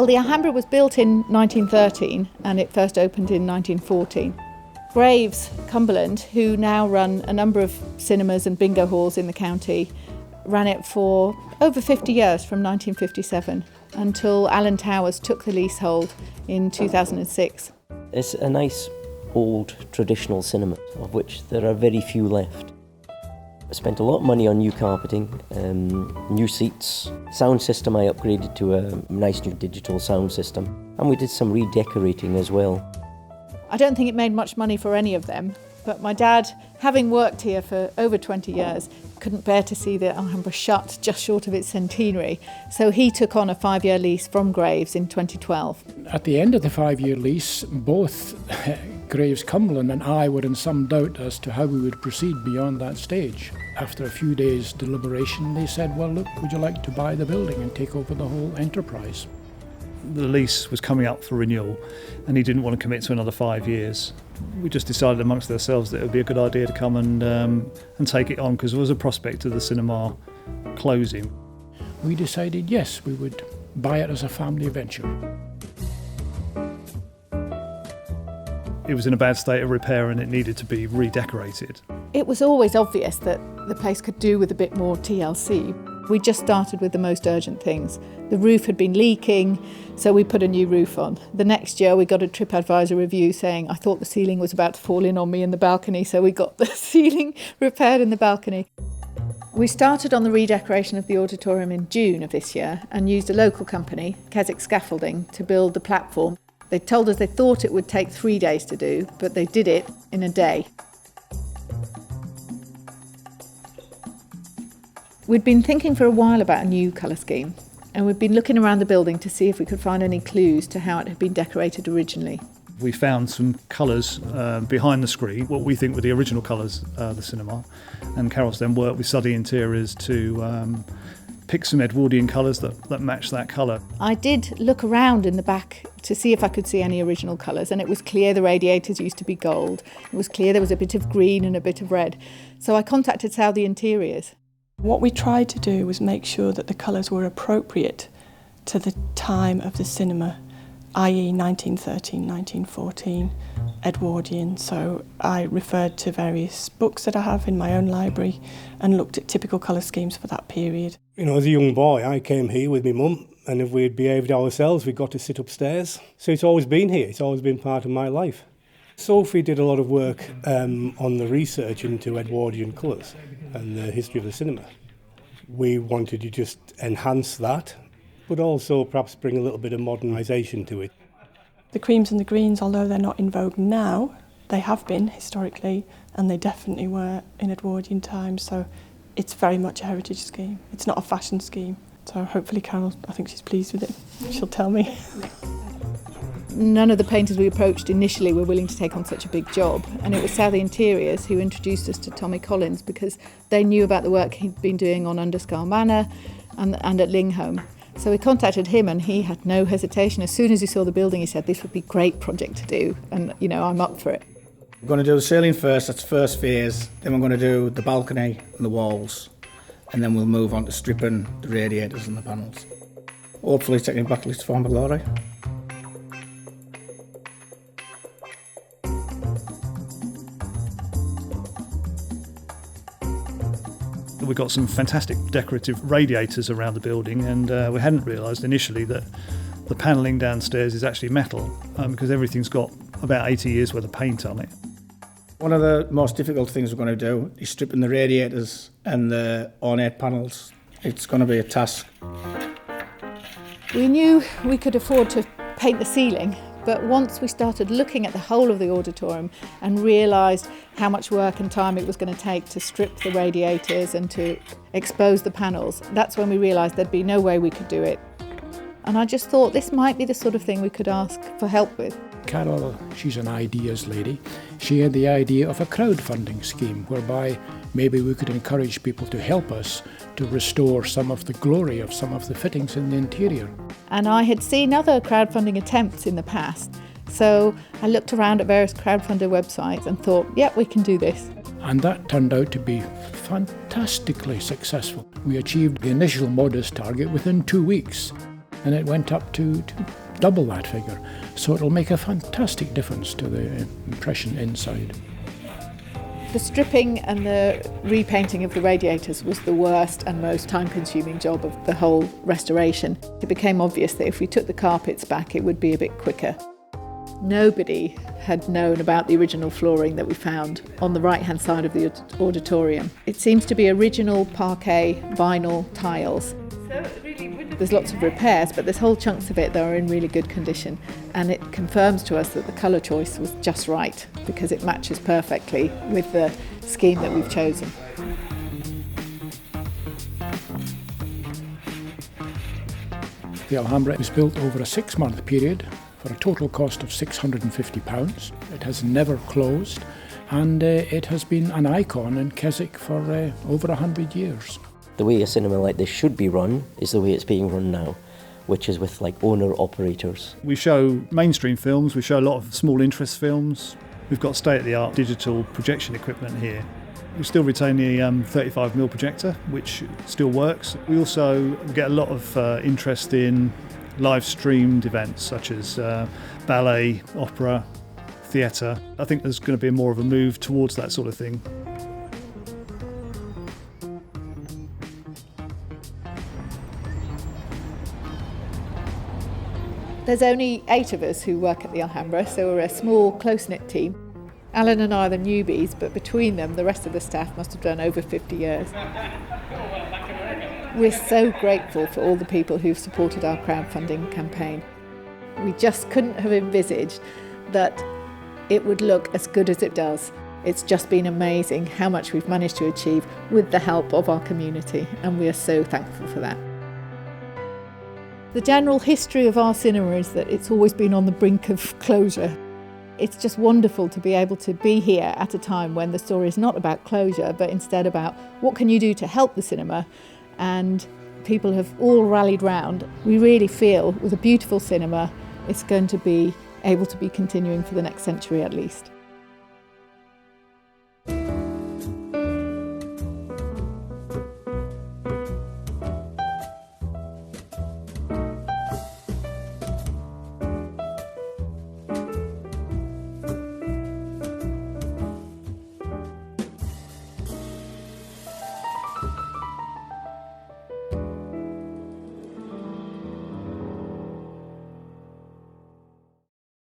Well, the Alhambra was built in 1913 and it first opened in 1914. Graves, Cumberland, who now run a number of cinemas and bingo halls in the county, ran it for over 50 years, from 1957 until Alan Towers took the leasehold in 2006. It's a nice old traditional cinema, of which there are very few left. I spent a lot of money on new carpeting, new seats, sound system I upgraded to a nice new digital sound system, and we did some redecorating as well. I don't think it made much money for any of them, but my dad, having worked here for over 20 years, couldn't bear to see the Alhambra shut just short of its centenary, so he took on a 5-year lease from Graves in 2012. At the end of the 5-year lease, both Graves Cumberland and I were in some doubt as to how we would proceed beyond that stage. After a few days' deliberation, they said, well, look, would you like to buy the building and take over the whole enterprise? The lease was coming up for renewal and he didn't want to commit to another 5 years. We just decided amongst ourselves that it would be a good idea to come and take it on, because there was a prospect of the cinema closing. We decided, yes, we would buy it as a family venture. It was in a bad state of repair and it needed to be redecorated. It was always obvious that the place could do with a bit more TLC. We just started with the most urgent things. The roof had been leaking, so we put a new roof on. The next year we got a TripAdvisor review saying I thought the ceiling was about to fall in on me in the balcony, so we got the ceiling repaired in the balcony. We started on the redecoration of the auditorium in June of this year and used a local company, Keswick Scaffolding, to build the platform. They told us they thought it would take 3 days to do, but they did it in a day. We'd been thinking for a while about a new colour scheme, and we'd been looking around the building to see if we could find any clues to how it had been decorated originally. We found some colours behind the screen, what we think were the original colours of the cinema, and Carol's then worked with Study Interiors to pick some Edwardian colours that match that colour. I did look around in the back to see if I could see any original colours, and it was clear the radiators used to be gold. It was clear there was a bit of green and a bit of red. So I contacted Saudi Interiors. What we tried to do was make sure that the colours were appropriate to the time of the cinema, i.e. 1913, 1914, Edwardian. So I referred to various books that I have in my own library and looked at typical colour schemes for that period. You know, as a young boy, I came here with my mum, and if we'd behaved ourselves, we got to sit upstairs. So it's always been here, it's always been part of my life. Sophie did a lot of work on the research into Edwardian colours and the history of the cinema. We wanted to just enhance that, but also perhaps bring a little bit of modernisation to it. The creams and the greens, although they're not in vogue now, they have been historically, and they definitely were in Edwardian times, so it's very much a heritage scheme. It's not a fashion scheme. So hopefully Carol, I think she's pleased with it. She'll tell me. None of the painters we approached initially were willing to take on such a big job, and it was Saudi Interiors who introduced us to Tommy Collins because they knew about the work he'd been doing on Underscar Manor and at Lingholm. So we contacted him and he had no hesitation. As soon as he saw the building, he said, this would be a great project to do, and I'm up for it. We're going to do the ceiling first, that's the first phase, then we're going to do the balcony and the walls, and then we'll move on to stripping the radiators and the panels. Hopefully taking back to former glory. We got some fantastic decorative radiators around the building, and we hadn't realised initially that the panelling downstairs is actually metal because everything's got about 80 years worth of paint on it. One of the most difficult things we're going to do is stripping the radiators and the ornate panels. It's going to be a task. We knew we could afford to paint the ceiling, but once we started looking at the whole of the auditorium and realised how much work and time it was going to take to strip the radiators and to expose the panels, that's when we realised there'd be no way we could do it. And I just thought this might be the sort of thing we could ask for help with. Carol, she's an ideas lady. She had the idea of a crowdfunding scheme whereby maybe we could encourage people to help us to restore some of the glory of some of the fittings in the interior. And I had seen other crowdfunding attempts in the past, so I looked around at various crowdfunder websites and thought, yeah, we can do this. And that turned out to be fantastically successful. We achieved the initial modest target within 2 weeks. and it went up to double that figure. So it'll make a fantastic difference to the impression inside. The stripping and the repainting of the radiators was the worst and most time-consuming job of the whole restoration. It became obvious that if we took the carpets back, it would be a bit quicker. Nobody had known about the original flooring that we found on the right-hand side of the auditorium. It seems to be original parquet vinyl tiles. There's lots of repairs, but there's whole chunks of it that are in really good condition, and it confirms to us that the colour choice was just right because it matches perfectly with the scheme that we've chosen. The Alhambra was built over a 6-month period for a total cost of £650. It has never closed, and it has been an icon in Keswick for over 100 years. The way a cinema like this should be run is the way it's being run now, which is with like owner-operators. We show mainstream films, we show a lot of small interest films. We've got state-of-the-art digital projection equipment here. We still retain the 35mm projector, which still works. We also get a lot of interest in live-streamed events such as ballet, opera, theatre. I think there's going to be more of a move towards that sort of thing. There's only 8 of us who work at the Alhambra, so we're a small, close-knit team. Alan and I are the newbies, but between them, the rest of the staff must have done over 50 years. We're so grateful for all the people who've supported our crowdfunding campaign. We just couldn't have envisaged that it would look as good as it does. It's just been amazing how much we've managed to achieve with the help of our community, and we are so thankful for that. The general history of our cinema is that it's always been on the brink of closure. It's just wonderful to be able to be here at a time when the story is not about closure, but instead about what can you do to help the cinema, and people have all rallied round. We really feel with a beautiful cinema, it's going to be able to be continuing for the next century at least.